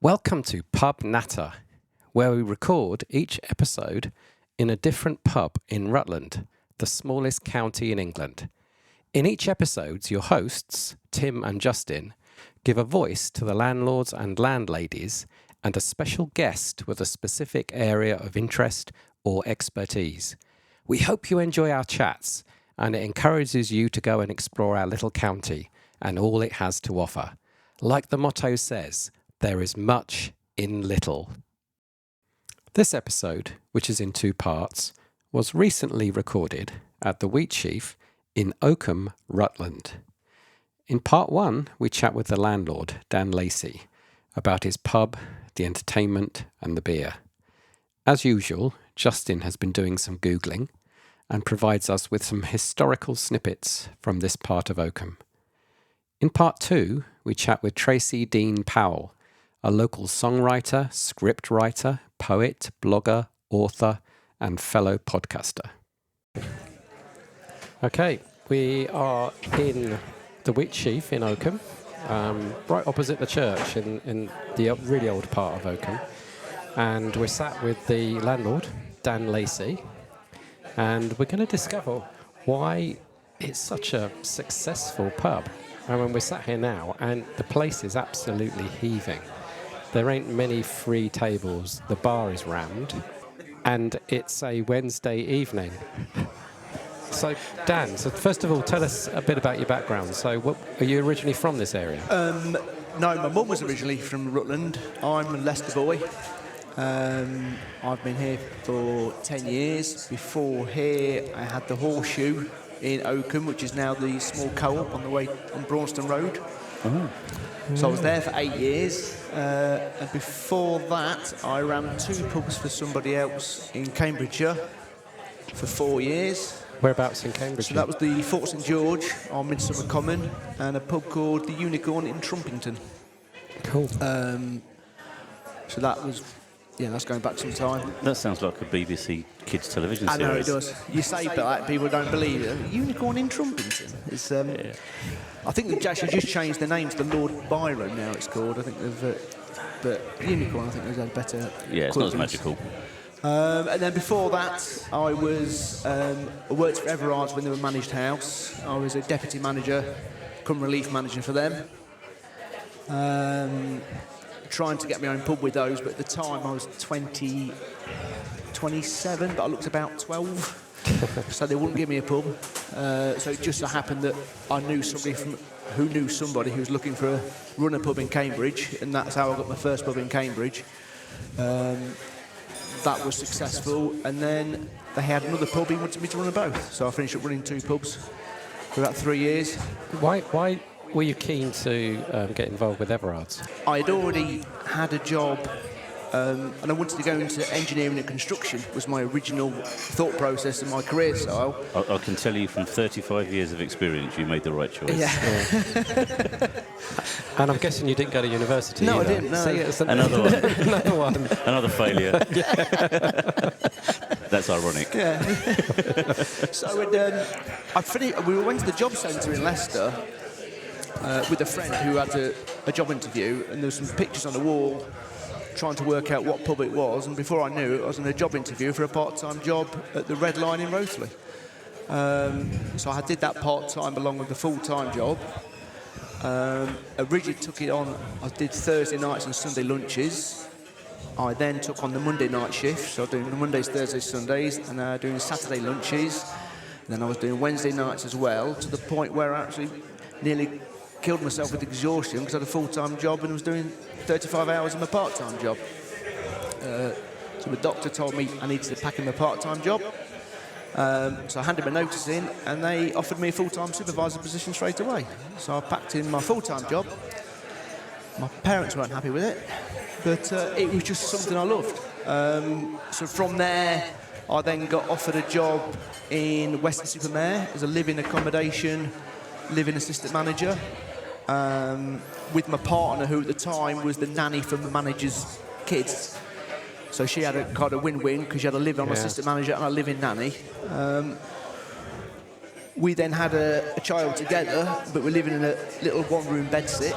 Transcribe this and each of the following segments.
Welcome to Pub Natter, where we record each episode in a different pub in Rutland, the smallest county in England. In each episode, your hosts, Tim and Justin, give a voice to the landlords and landladies and a special guest with a specific area of interest or expertise. We hope you enjoy our chats, and it encourages you to go and explore our little county and all it has to offer. Like the motto says, there is much in little. This episode, which is in two parts, was recently recorded at the Wheatsheaf in Oakham, Rutland. In part one, we chat with the landlord, Dan Lacey, about his pub, the entertainment and the beer. As usual, Justin has been doing some Googling and provides us with some historical snippets from this part of Oakham. In part two, we chat with Tracy Dean Powell, a local songwriter, scriptwriter, poet, blogger, author, and fellow podcaster. Okay, we are in the Wheatsheaf in Oakham, right opposite the church in the really old part of Oakham. And we're sat with the landlord, Dan Lacey, and we're going to discover why it's such a successful pub. And when we're sat here now, and the place is absolutely heaving. There ain't many free tables. The bar is rammed, and it's a Wednesday evening. So, Dan, first of all, tell us a bit about your background. So, are you originally from this area? No, my mum was originally from Rutland. I'm a Leicester boy. I've been here for 10 years. Before here, I had the Horseshoe in Oakham, which is now the small co-op on the way on Braunston Road. Oh. So I was there for 8 years. And before that, I ran 2 pubs for somebody else in Cambridgeshire for 4 years. Whereabouts in Cambridge? So that was the Fort St George on Midsummer Common and a pub called the Unicorn in Trumpington. Cool. So that was, that's going back some time. That sounds like a BBC Kids television I series. know it does. You say that, people don't believe it. Unicorn in Trumpington. It's, I think they've actually just changed the name to the Lord Byron now. It's called. I think they've, but Unicorn, I think they've had better. Yeah, it's not as magical. And then before that, I was I worked for Everard's when they were managed house. I was a deputy manager, cum relief manager for them. Trying to get my own pub with those, but at the time I was 27, but I looked about 12. So they wouldn't give me a pub. So it just so happened that I knew somebody who knew somebody who was looking for run a pub in Cambridge, and that's how I got my first pub in Cambridge. That was successful, and then they had another pub. He wanted me to run them both, so I finished up running 2 pubs for about 3 years. Why were you keen to get involved with Everard's? I'd already had a job. And I wanted to go into engineering and construction was my original thought process and my career style. I can tell you from 35 years of experience, you made the right choice. Yeah. And I'm guessing you didn't go to university No, either. I didn't. No. See, Another one. Another one. Another failure. That's ironic. Yeah. So we went to the job centre in Leicester with a friend who had a job interview, and there were some pictures on the wall trying to work out what pub it was, and before I knew it, I was in a job interview for a part-time job at the Red Line in Rothley. So I did that part-time along with the full-time job. Originally took it on, I did Thursday nights and Sunday lunches. I then took on the Monday night shift, so I was doing the Mondays, Thursdays, Sundays, and doing Saturday lunches. And then I was doing Wednesday nights as well, to the point where I actually nearly killed myself with exhaustion because I had a full-time job and was doing 35 hours of my part-time job. So the doctor told me I needed to pack in my part-time job. So I handed my notice in, and they offered me a full-time supervisor position straight away. So I packed in my full-time job. My parents weren't happy with it, but it was just something I loved. So from there, I then got offered a job in Weston-super-Mare as a living accommodation, living assistant manager, with my partner, who at the time was the nanny for the manager's kids. So she had a kind of win-win because she had a live-on assistant manager and a live-in nanny. We then had a child together, but we're living in a little one-room bedsit.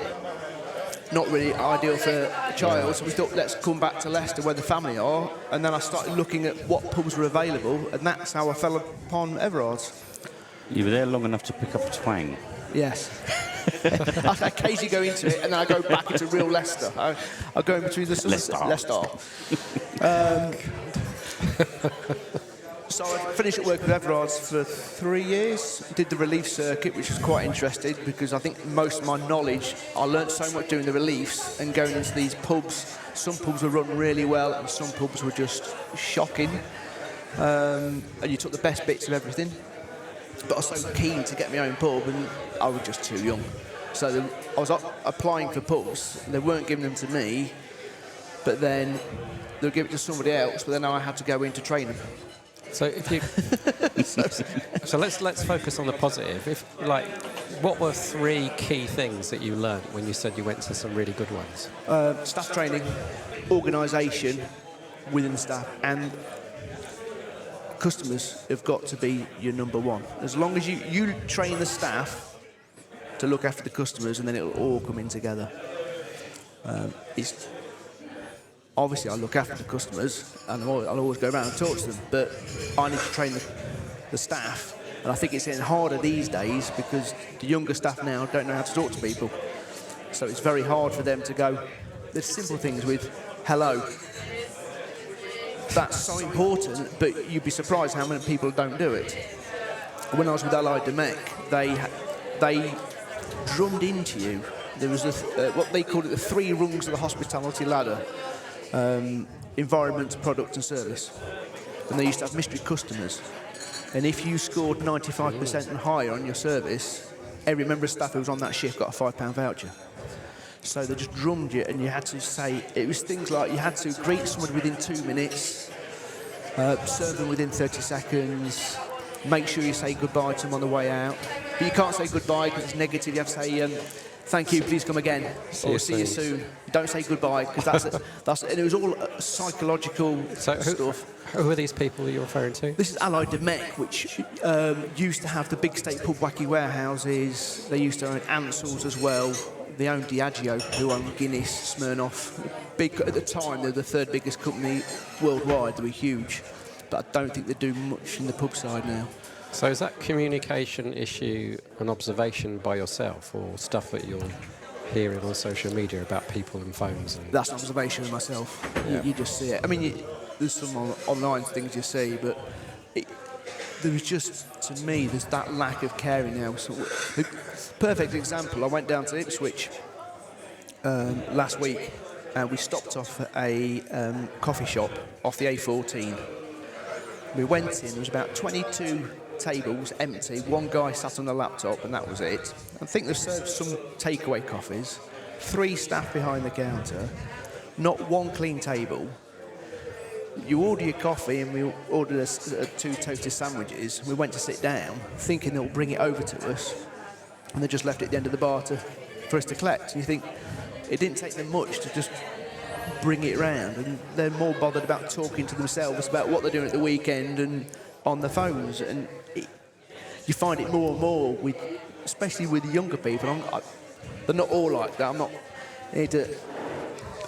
not really ideal for a child, so we thought, let's come back to Leicester where the family are. And then I started looking at what pubs were available, and that's how I fell upon Everard's. You were there long enough to pick up a twang. Yes. I occasionally go into it, and then I go back into real Leicester. I go in between the Leicester. So I finished at work with Everard's for 3 years, did the relief circuit, which was quite interesting because I think most of my knowledge, I learnt so much doing the reliefs and going into these pubs. Some pubs were run really well and some pubs were just shocking. And you took the best bits of everything. But I was so keen to get my own pub and I was just too young. So I was applying for pubs, they weren't giving them to me, but then they'll give it to somebody else, but then I had to go in to train them. So if you, so let's focus on the positive. What were 3 key things that you learned when you said you went to some really good ones? Staff training, organisation within the staff, and customers have got to be your number one. As long as you train the staff to look after the customers, and then it'll all come in together. Obviously, I look after the customers, and I'll always go around and talk to them, but I need to train the staff. And I think it's getting harder these days because the younger staff now don't know how to talk to people. So it's very hard for them to go. There's simple things with hello. That's so important, but you'd be surprised how many people don't do it. When I was with Allied Domec, they drummed into you. There was what they called it the 3 rungs of the hospitality ladder. Environment, product and service. And they used to have mystery customers. And if you scored 95% and higher on your service, every member of staff who was on that shift got a £5 voucher. So they just drummed you, and you had to say, it was things like you had to greet someone within 2 minutes, serve them within 30 seconds, make sure you say goodbye to them on the way out. But you can't say goodbye because it's negative. You have to say, thank you, please come again, or see you soon. Don't say goodbye, because that's and it was all psychological stuff. Who are these people that you're referring to? This is Allied Domec, which used to have the big state pub wacky warehouses. They used to own Ansell's as well. They owned Diageo, who owned Guinness, Smirnoff. Big at the time, they were the 3rd biggest company worldwide. They were huge, but I don't think they do much in the pub side now. So is that communication issue an observation by yourself, or stuff that you're hearing on social media about people and phones? That's an observation of myself. Yeah. You just see it. I mean, there's some online things you see, but there was just, to me, there's that lack of caring now. So, the perfect example, I went down to Ipswich last week, and we stopped off at a coffee shop off the A14. We went in, there was about 22 tables empty, 1 guy sat on the laptop, and that was it. I think they served some takeaway coffees, 3 staff behind the counter, not 1 clean table. You order your coffee, and we ordered 2 toasted sandwiches. We went to sit down, thinking they'll bring it over to us, and they just left it at the end of the bar for us to collect. And you think, it didn't take them much to just bring it round, and they're more bothered about talking to themselves about what they're doing at the weekend and on the phones. And you find it more and more, especially with the younger people. They're not all like that. I'm not here to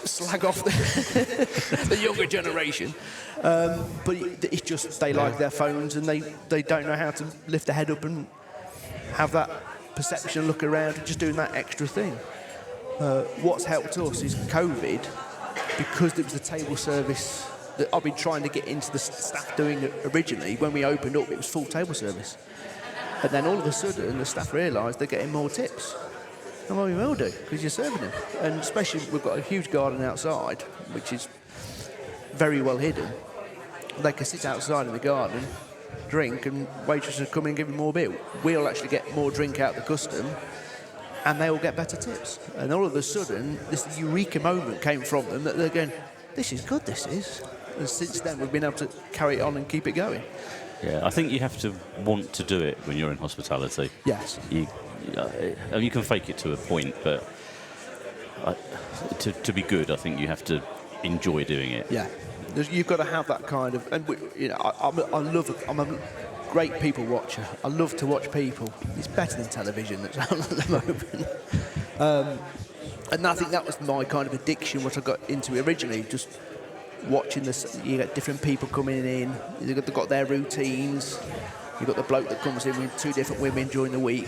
slag off the younger generation, but it's just they like their phones, and they don't know how to lift their head up and have that perception, look around, and just doing that extra thing. What's helped us is COVID, because it was the table service that I've been trying to get into the staff doing originally. When we opened up, it was full table service, and then all of a sudden the staff realised they're getting more tips. And well, we will do, because you're serving them. And especially, we've got a huge garden outside, which is very well hidden. They can sit outside in the garden, drink, and waitresses will come in and give them more beer. We'll actually get more drink out of the custom, and they will get better tips. And all of a sudden, this eureka moment came from them that they're going, this is good, this is. And since then, we've been able to carry it on and keep it going. Yeah, I think you have to want to do it when you're in hospitality. Yes. You can fake it to a point, but to be good, I think you have to enjoy doing it. Yeah, you've got to have that kind of. And I'm a great people watcher. I love to watch people. It's better than television that's on at the moment. And I think that was my kind of addiction, what I got into originally, just watching this. You get different people coming in, they've got their routines. You've got the bloke that comes in with 2 different women during the week,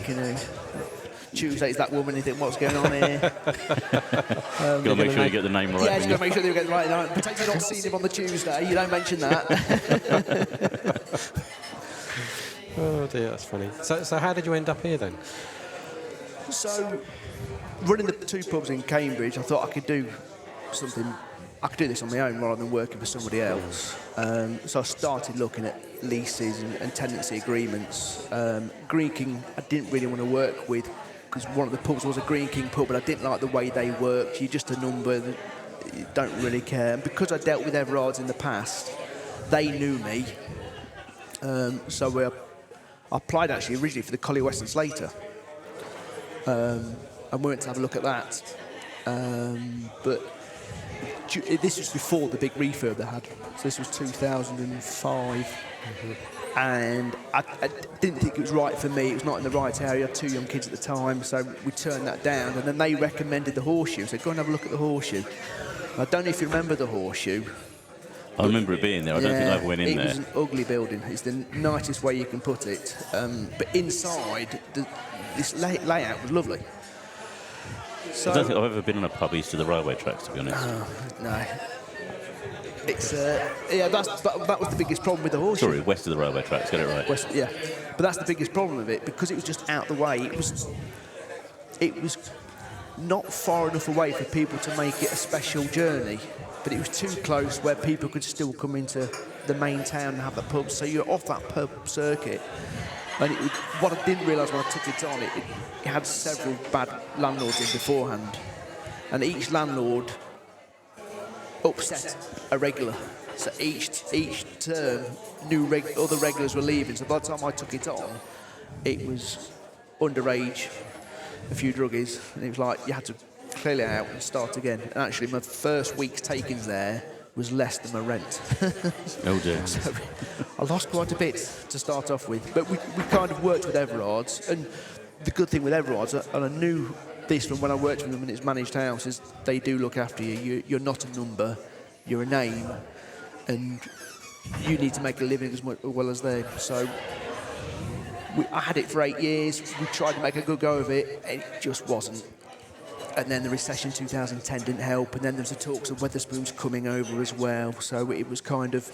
Tuesday's that woman, you think, what's going on here? Got to make sure you get the name right. Yeah, just got to make sure you get the right name. Pretend you've not seen him on the Tuesday, you don't mention that. Oh dear, that's funny. So how did you end up here then? So, running the 2 pubs in Cambridge, I thought I could do something. I could do this on my own rather than working for somebody else. So I started looking at leases and tenancy agreements. Green King, I didn't really want to work with because one of the pubs was a Green King pub, but I didn't like the way they worked. You're just a number, you don't really care. And because I dealt with Everards in the past, they knew me. So I applied actually originally for the Collie Western Slater. And we went to have a look at that. But this was before the big refurb they had. So this was 2005. And I didn't think it was right for me. It was not in the right area. I had 2 young kids at the time, so we turned that down. And then they recommended the Horseshoe. So go and have a look at the Horseshoe. I don't know if you remember the Horseshoe. I remember it being there. I don't think I ever went in there. It was an ugly building. It's the nicest way you can put it. But inside, this layout was lovely. So, I don't think I've ever been on a pub east of the railway tracks, to be honest. No. It's that was the biggest problem with the Horseshoe. Sorry, west of the railway tracks, get it right. West, yeah. But that's the biggest problem of it, because it was just out the way. It was not far enough away for people to make it a special journey, but it was too close where people could still come into the main town and have the pubs. So you're off that pub circuit. And what I didn't realise when I took it on, it had several bad landlords in beforehand. And each landlord upset a regular. So each term, other regulars were leaving. So by the time I took it on, it was underage, a few druggies, and it was like you had to clear it out and start again. And actually, my first week's takings there was less than my rent. Oh dear. So I lost quite a bit to start off with. But we kind of worked with Everards, and the good thing with Everards, and I knew this from when I worked with them in its managed house, is they do look after you. You're not a number, you're a name, and you need to make a living as well as they. So I had it for 8 years. We tried to make a good go of it, and it just wasn't. And then the recession 2010 didn't help, and then there was the talks of Wetherspoons coming over as well. So it was kind of,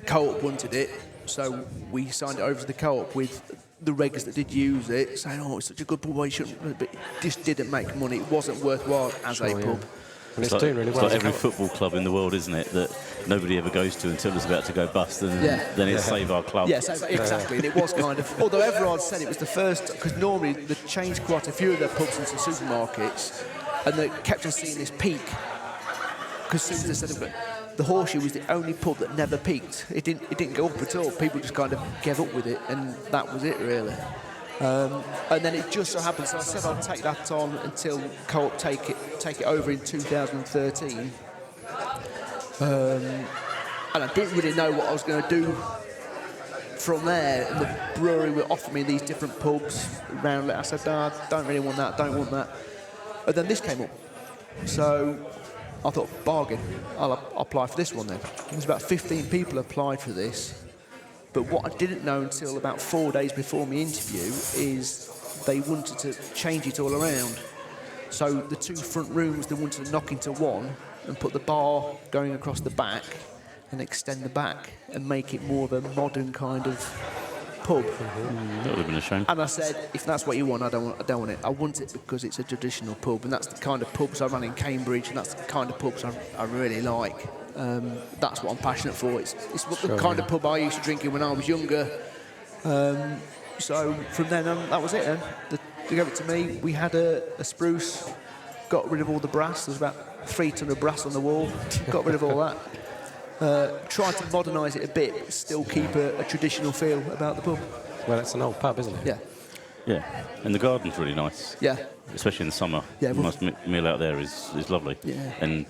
Co-op wanted it, so we signed it over to the Co-op with the regs that did use it, saying, oh, it's such a good pub, why you shouldn't, but it just didn't make money. It wasn't worthwhile as a pub. And it's doing really well. It's like every football club in the world, isn't it, that nobody ever goes to until it's about to go bust, and then it's Save Our Club. Yes, exactly. And it was kind of, although Everard said it was the first, because normally they changed quite a few of their pubs into supermarkets, and they kept on seeing this peak. Because soon as they said the Horseshoe was the only pub that never peaked. It didn't go up at all. People just kind of gave up with it, and that was it really. And then it just so happened, so I said I'll take that on until Co-op take it over in 2013. And I didn't really know what I was going to do from there. And the brewery would offer me these different pubs around it. I said, no, I don't really want that, don't want that. And then this came up. So I thought, bargain, I'll apply for this one then. There's about 15 people applied for this. But what I didn't know until about 4 days before my interview is they wanted to change it all around. So the 2 front rooms, they wanted to knock into one and put the bar going across the back and extend the back and make it more of a modern kind of pub. That would have been a shame. And I said, if that's what you want, I don't want it. I want it because it's a traditional pub, and that's the kind of pubs I run in Cambridge, and that's the kind of pubs I really like. That's what I'm passionate for. It's the kind of pub I used to drink in when I was younger. So from then on, that was it. They gave it to me. We had a spruce, got rid of all the brass. There's about 3 ton of brass on the wall. Got rid of all that. Tried to modernise it a bit, but still keep a traditional feel about the pub. Well, it's an old pub, isn't it? Yeah. Yeah, and the garden's really nice. Yeah. Especially in the summer. Yeah, the nice meal out there is lovely. Yeah. And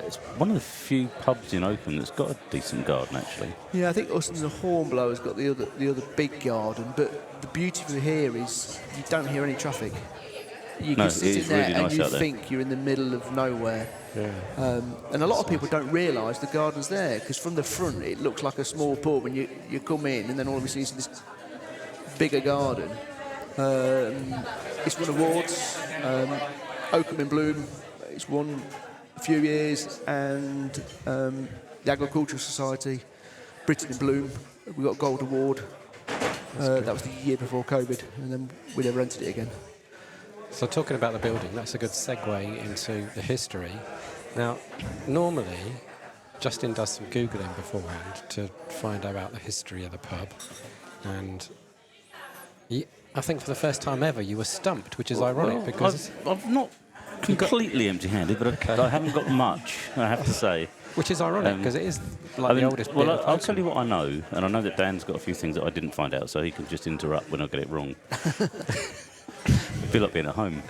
it's one of the few pubs in Oakham that's got a decent garden, actually. Yeah, I think us and the Hornblower's got the other big garden, but the beauty of here is you don't hear any traffic. You No, can sit it in is there really and nice you out there. think you're in the middle of nowhere. Yeah. And a lot of people don't realise the garden's there, because from the front it looks like a small pub, and you come in and then all of a sudden you see this bigger garden. It's won awards. Oakham in Bloom, it's won a few years, and the Agricultural Society, Britain in Bloom, we got a gold award. That was the year before COVID, and then we never entered it again. So talking about the building, that's a good segue into the history. Now, normally, Justin does some Googling beforehand to find out about the history of the pub. And I think for the first time ever, you were stumped, which is ironic because... I've not completely empty-handed, but I haven't got much, I have to say. Which is ironic because it is like the oldest bit of I'll tell you what I know, and I know that Dan's got a few things that I didn't find out, so he can just interrupt when I get it wrong. I feel like being at home.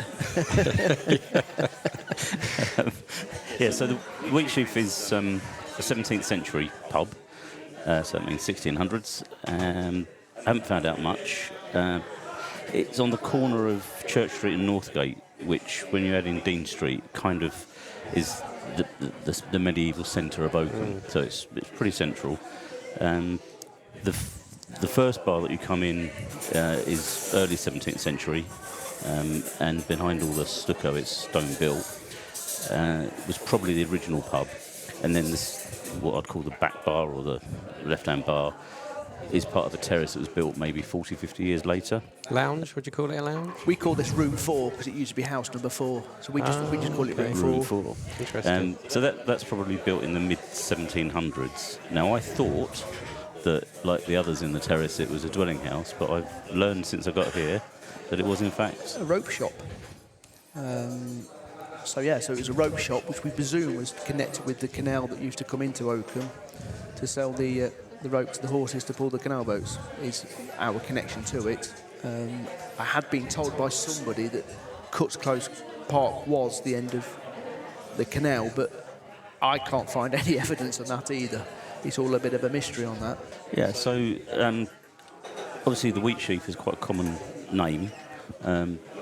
Yeah, so the Wheatsheaf is a 17th century pub, so it means 1600s. I haven't found out much. It's on the corner of Church Street and Northgate, which, when you add in Dean Street, kind of is the medieval centre of Oakham. So it's pretty central. The first bar that you come in is early 17th century, and behind all the stucco, it's stone built. It was probably the original pub, and then this, what I'd call the back bar or the left-hand bar, is part of a terrace that was built maybe 40, 50 years later. Lounge, would you call it a lounge? We call this room 4 because it used to be house number 4, so we just call it room 4. Room 4. Interesting. So that's probably built in the mid-1700s. Now, I thought that, like the others in the terrace, it was a dwelling house, but I've learned since I got here that it was, in fact, A rope shop. So it was a rope shop, which we presume was connected with the canal that used to come into Oakham to sell the ropes to the horses to pull the canal boats, is our connection to it. I had been told by somebody that Cuts Close Park was the end of the canal, but I can't find any evidence on that either. It's all a bit of a mystery on that. Yeah, so obviously the Wheatsheaf is quite a common name.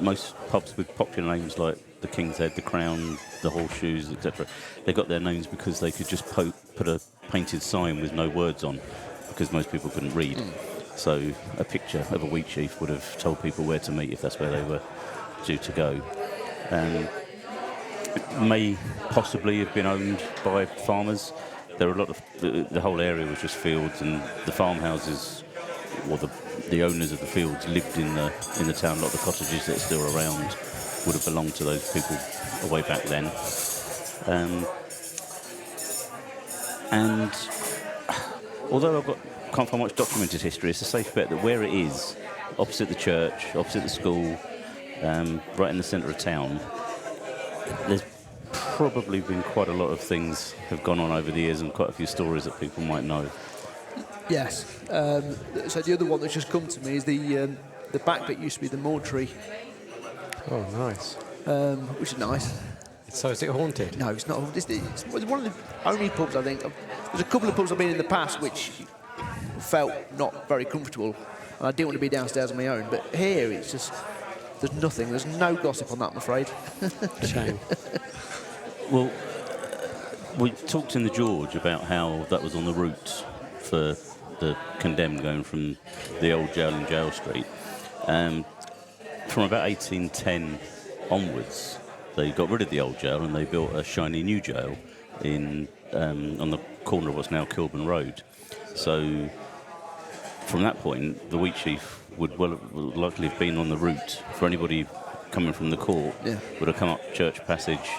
Most pubs with popular names like the King's Head, the Crown, the Horseshoes, etc., they got their names because they could just put a painted sign with no words on, because most people couldn't read. So a picture of a Wheatsheaf would have told people where to meet if that's where they were due to go. It may possibly have been owned by farmers. There were a lot of the whole area was just fields, and the farmhouses, or the owners of the fields, lived in the town. A lot of the cottages that are still around would have belonged to those people way back then. And although can't find much documented history, it's a safe bet that where it is, opposite the church, opposite the school, right in the centre of town, there's probably been quite a lot of things have gone on over the years, and quite a few stories that people might know. Yes. So the other one that's just come to me is the back bit used to be the mortuary. Oh, nice. Which is nice. So is it haunted? No, it's not. It's one of the only pubs, I think. There's a couple of pubs I've been in the past which felt not very comfortable, and I didn't want to be downstairs on my own. But here, it's just, there's nothing. There's no gossip on that, I'm afraid. Shame. Well, we talked in the George about how that was on the route for the condemned going from the old jail in Jail Street. From about 1810 onwards, they got rid of the old jail and they built a shiny new jail on the corner of what's now Kilburn Road. So from that point, the Wheatsheaf would likely have been on the route for anybody coming from the court. Yeah. Would have come up Church Passage,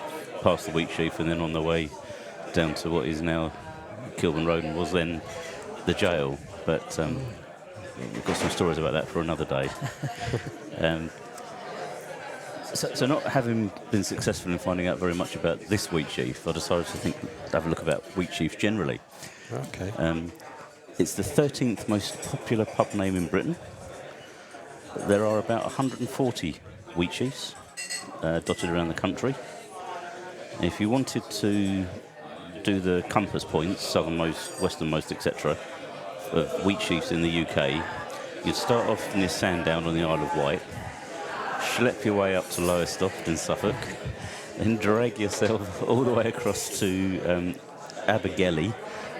past the Wheatsheaf, and then on the way down to what is now Kilburn Road and was then the jail. But we've got some stories about that for another day. So not having been successful in finding out very much about this Wheatsheaf, I decided to have a look about Wheatsheaf generally. Okay. It's the 13th most popular pub name in Britain. There are about 140 Wheatsheafs dotted around the country. If you wanted to do the compass points, southernmost, westernmost, etc., of Wheatsheafs in the UK, you'd start off near Sandown on the Isle of Wight, schlep your way up to Lowestoft in Suffolk, then drag yourself all the way across to Abergele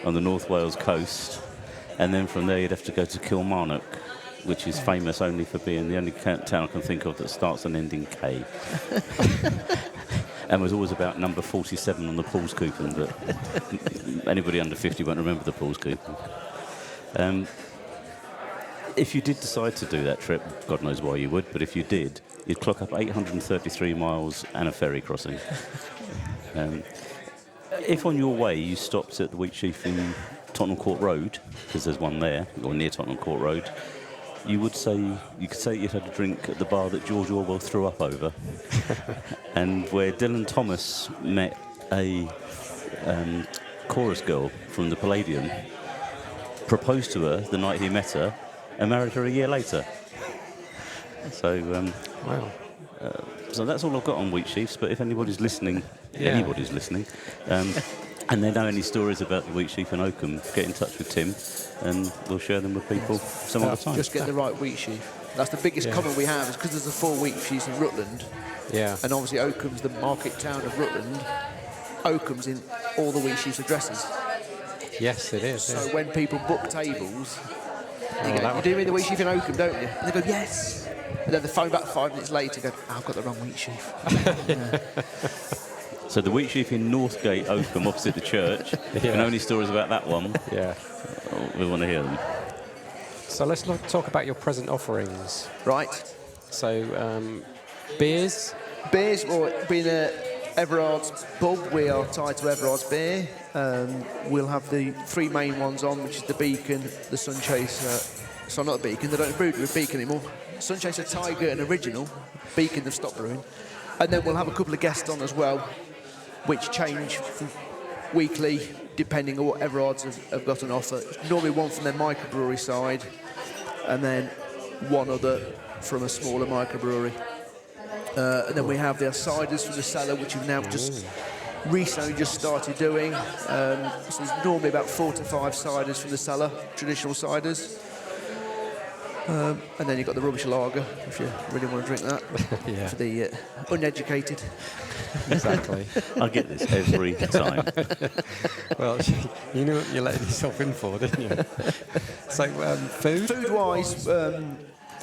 on the North Wales coast, and then from there you'd have to go to Kilmarnock, which is famous only for being the only town I can think of that starts and ends in K. And was always about number 47 on the Paul's coupon, but anybody under 50 won't remember the Paul's coupon. If you did decide to do that trip, God knows why you would, but if you did, you'd clock up 833 miles and a ferry crossing. If on your way you stopped at the Wheatsheaf in Tottenham Court Road, because there's one there, or near Tottenham Court Road, you could say you'd had a drink at the bar that George Orwell threw up over, and where Dylan Thomas met a chorus girl from the Palladium, proposed to her the night he met her, and married her a year later. So, Wow. So that's all I've got on Wheatsheafs. But if anybody's listening, and they know any stories about the Wheatsheaf in Oakham, get in touch with Tim, and we'll share them with people some other time. Just get the right Wheatsheaf. That's the biggest comment we have, is because there's a 4 Wheatsheafs in Rutland. Yeah. And obviously Oakham's the market town of Rutland. Oakham's in all the Wheatsheafs addresses. Yes, it is. So Yeah. when people book tables, they go, that you would do be mean the Wheatsheaf in Oakham, don't you? And they go, yes. And then they phone back 5 minutes later and go, I've got the wrong Wheatsheaf. So the Wheatsheaf in Northgate, Oakham, opposite the church. If you know any stories about that one, Yeah. we want to hear them. So let's talk about your present offerings. Right. So, beers. Beers, well, being Everard's pub, we are tied to Everard's beer. We'll have the 3 main ones on, which is the Beacon, the Sunchaser. So not the Beacon, they don't brew with Beacon anymore. Sunchaser, Tiger and Original. Beacon, they've stopped brewing. And then we'll have a couple of guests on as well, which change weekly depending on what Everard's have got on offer. Normally one from their microbrewery side, and then one other from a smaller microbrewery. And then we have their ciders from the cellar, which we've now just recently just started doing. So there's normally about 4 to 5 ciders from the cellar, traditional ciders. And then you've got the rubbish lager, if you really want to drink that, Yeah. for the uneducated. Exactly. I get this every time. Well, you knew what you're letting yourself in for, didn't you? So, food? Food-wise,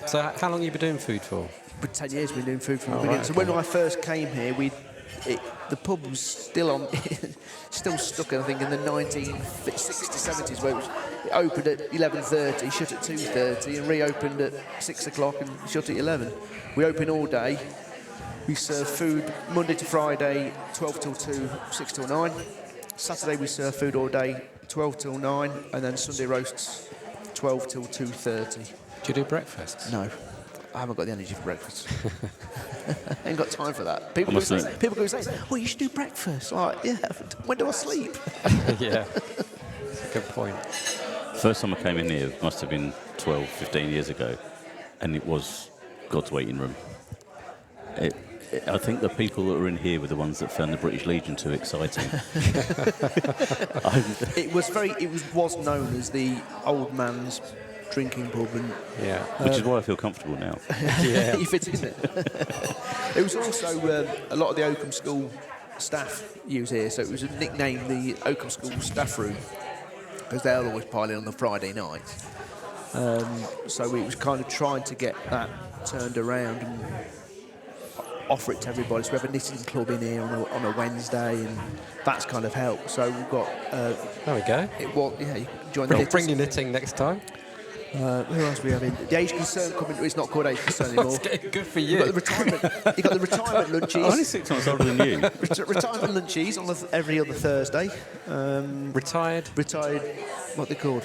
So, how long have you been doing food for? for 10 years we've been doing food from the Oh, beginning. right, So okay. when I first came here, the pub was still on, still stuck, I think, in the 1960s, 70s, where it opened at 11:30, shut at 2:30, and reopened at 6 o'clock and shut at 11. We open all day. We serve food Monday to Friday, 12 till 2, 6 till 9. Saturday we serve food all day, 12 till 9, and then Sunday roasts, 12 till 2:30. Do you do breakfasts? No, I haven't got the energy for breakfast. I ain't got time for that. People must go admit- say, well, you should do breakfast. I'm like, yeah, when do I sleep? Yeah. Good point. First time I came in here must have been 12, 15 years ago, and it was God's waiting room. I think the people that were in here were the ones that found the British Legion too exciting. It was known as the old man's drinking pub, and Yeah. Which is why I feel comfortable now. Yeah. he fits in it. It was also a lot of the Oakham School staff use here, so it was nicknamed the Oakham School staff room, because they'll always pile in on the Friday night. So we was kind of trying to get that turned around and offer it to everybody. So we have a knitting club in here on a Wednesday, and that's kind of helped. So we've got. There we go. You can join the Bring knitters. your knitting next time. Who else do we have in? The Age Concern coming. It's not called Age Concern anymore. Good for You've got the retirement. You've got the retirement lunches. I'm only 6 months older than you. Retirement lunches on every other Thursday. Retired. What they called?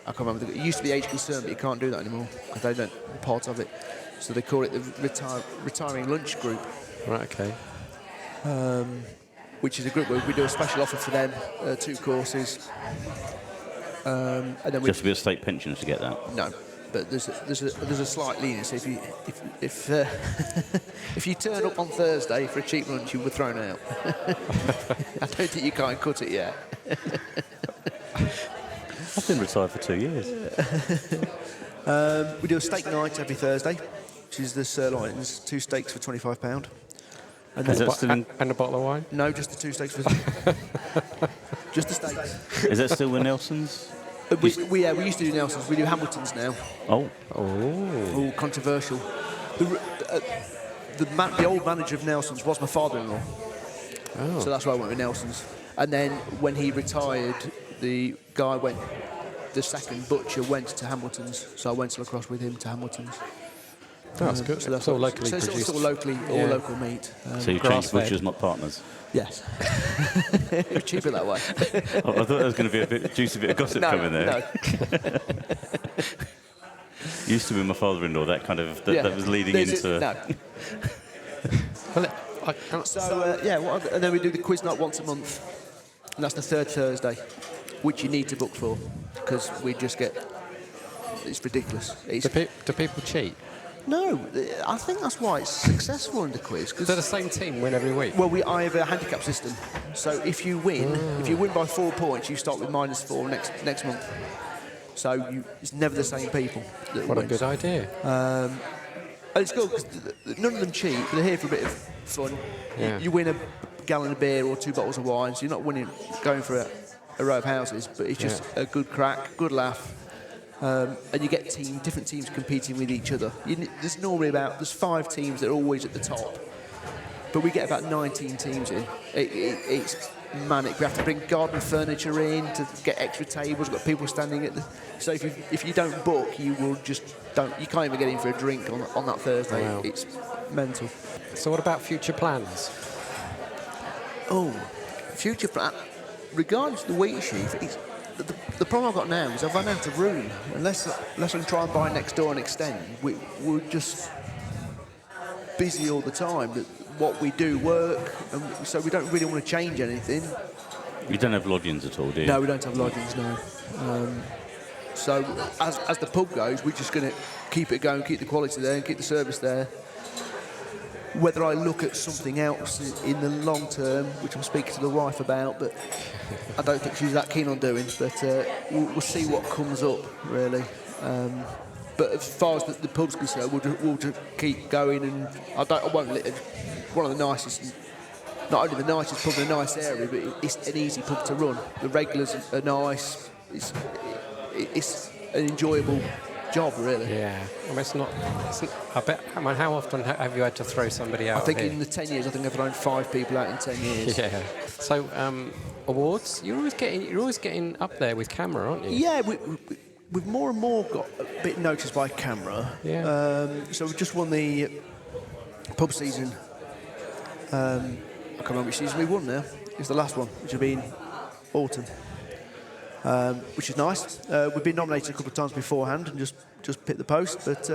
I can't remember. It used to be Age Concern, but you can't do that anymore because they don't part of it. So they call it the retiring lunch group, Right, okay. which is a group where we do a special offer for them, 2 courses. And then we Just to be a state pension to get that. no, but there's a slight leniency. If you turn up on Thursday for a cheap lunch, you were thrown out. I don't think you can't cut it yet. I've been retired for 2 years. We do a steak night every Thursday, which which is the sirloins, 2 steaks for £25. And Is that still in, And a bottle of wine? no, just the 2 steaks for just the steaks. is that still with Nelson's? We used to do Nelson's. We do Hamilton's now. Oh, Oh, controversial. The old manager of Nelson's was my father-in-law. Oh. So that's why I went with Nelson's. And then when he retired, the second butcher went to Hamilton's. So I went to across with him to Hamilton's. That's good. So that's It's all locally so it's produced. all locally, all local meat. so you changed grass-fed. butchers, not partners. Yes. It's cheaper that way. Oh, I thought there was going to be a juicy bit of gossip coming there. No. Used to be my father-in-law. That was leading into. No. Well, And then we do the quiz night once a month, and that's the third Thursday, which you need to book for, because we just get, it's ridiculous. do people cheat? No, I think that's why it's successful in the quiz. Do the same team win every week? Well, I have a handicap system, so if you win by 4 points, you start with -4 next month. So it's never the same people. What a good idea. And it's good because none of them cheat. They're here for a bit of fun. Yeah. You win a gallon of beer or 2 bottles of wine, so you're not going for a row of houses, but it's just a good crack, good laugh. And you get different teams competing with each other. There's normally there's 5 teams that are always at the top, but we get about 19 teams in. It's manic. We have to bring garden furniture in to get extra tables. We've got people standing at the. So if you don't book, you can't even get in for a drink on that Thursday. Wow. It's mental. So what about future plans? Oh, future plan. Regarding the Wheatsheaf, the problem I've got now is I've run out of room. Unless I can try and buy next door and extend, we're just busy all the time. What we do work, and so we don't really want to change anything. You don't have lodgings at all, do you? No, we don't have lodgings, no. So as the pub goes, we're just going to keep it going, keep the quality there and keep the service there. Whether I look at something else in the long term, which I'm speaking to the wife about, but I don't think she's that keen on doing, but we'll see what comes up, really. But as far as the pub's concerned, we'll just keep going, and I won't let it. One of the nicest, not only the nicest pub in a nice area, but it's an easy pub to run. The regulars are nice. It's an enjoyable job, really. Yeah. I mean, I bet. I mean, how often have you had to throw somebody out? I think here? in the 10 years, I think I've thrown 5 people out in 10 years. Yeah. So awards, you're always getting up there with camera, aren't you? Yeah, we've more and more got a bit noticed by camera. Yeah. So we've just won the pub season. I can't remember which season we won now. It's the last one, which will be in autumn, which is nice. We've been nominated a couple of times beforehand and just picked the post, but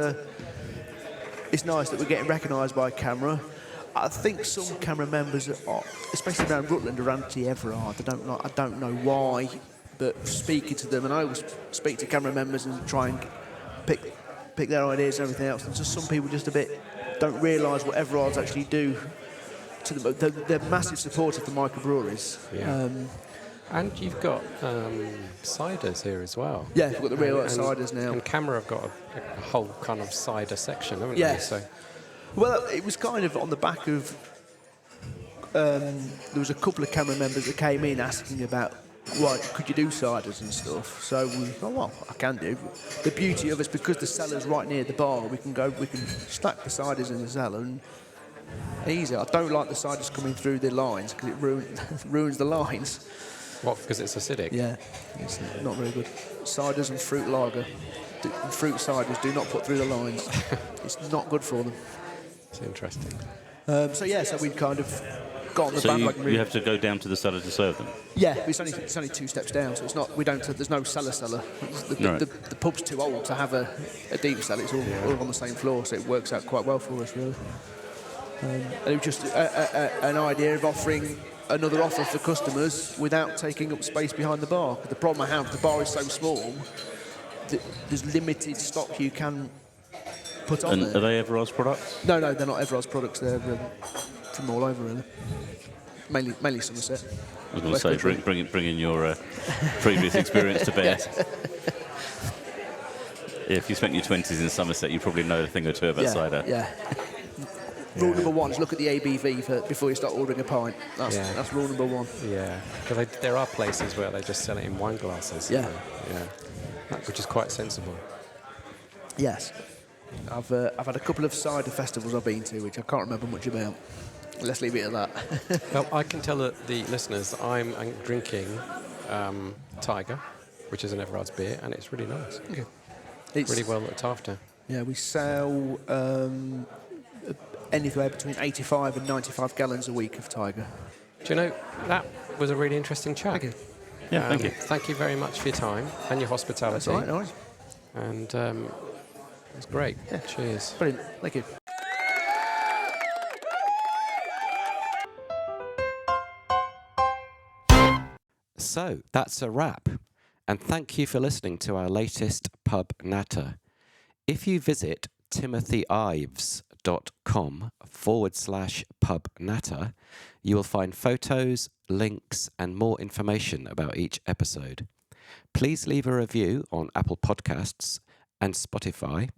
it's nice that we're getting recognised by camera. I think some camera members, especially around Rutland, are anti-Everard. I don't know why, but speaking to them, and I always speak to camera members and try and pick their ideas and everything else. And just some people just a bit don't realise what Everards actually do to them. They're massive supporters of the microbreweries. Yeah. And you've got ciders here as well. Yeah, we've got the real ciders now. And Camera have got a whole kind of cider section, haven't Yeah. they? So. Well, it was kind of on the back of. There was a couple of camera members that came in asking about, well, could you do ciders and stuff? So we thought, well, I can do. The beauty of it is because the cellar's right near the bar, we can stack the ciders in the cellar and easy. I don't like the ciders coming through the lines because it ruins the lines. What? Because it's acidic. Yeah, it's not very good. Ciders and fruit lager, fruit ciders do not put through the lines. It's not good for them. It's interesting. So we kind of got on the So bandwagon. you have to go down to the cellar to serve them? Yeah, it's only 2 steps down, so it's not. There's no cellar. The pub's too old to have a deep cellar. It's all on the same floor, so it works out quite well for us, really. And it was just an idea of offering another offer for customers without taking up space behind the bar. The problem I have, the bar is so small, there's limited stock you can put on And there. are they Everard's products? No, they're not Everard's products. They're from all over, really. Mainly Somerset. I was going to say, bring in your previous experience to bear. If you spent your 20s in Somerset, you probably know a thing or two about cider. Yeah. Rule number one is look at the ABV before you start ordering a pint. That's rule number one. Yeah, because there are places where they just sell it in wine glasses. Yeah. Which is quite sensible. Yes. I've had a couple of cider festivals I've been to, which I can't remember much about. Let's leave it at that. Well, I can tell the listeners I'm drinking Tiger, which is an Everard's beer, and it's really nice. Okay. It's really well looked after. Yeah, we sell anywhere between 85 and 95 gallons a week of Tiger. Do you know, that was a really interesting chat. Thank you. Yeah, thank you. Thank you very much for your time and your hospitality. That's all right, no worries. And it was great. Yeah. Cheers. Brilliant. Thank you. So that's a wrap. And thank you for listening to our latest pub natter. If you visit timothyives.com/pub natter, you will find photos, links, and more information about each episode. Please leave a review on Apple Podcasts and Spotify,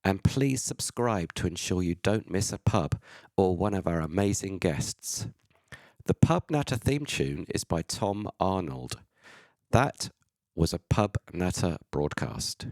and please subscribe to ensure you don't miss a pub or one of our amazing guests. The Pub Natter theme tune is by Tom Arnold. That was a Pub Natter broadcast.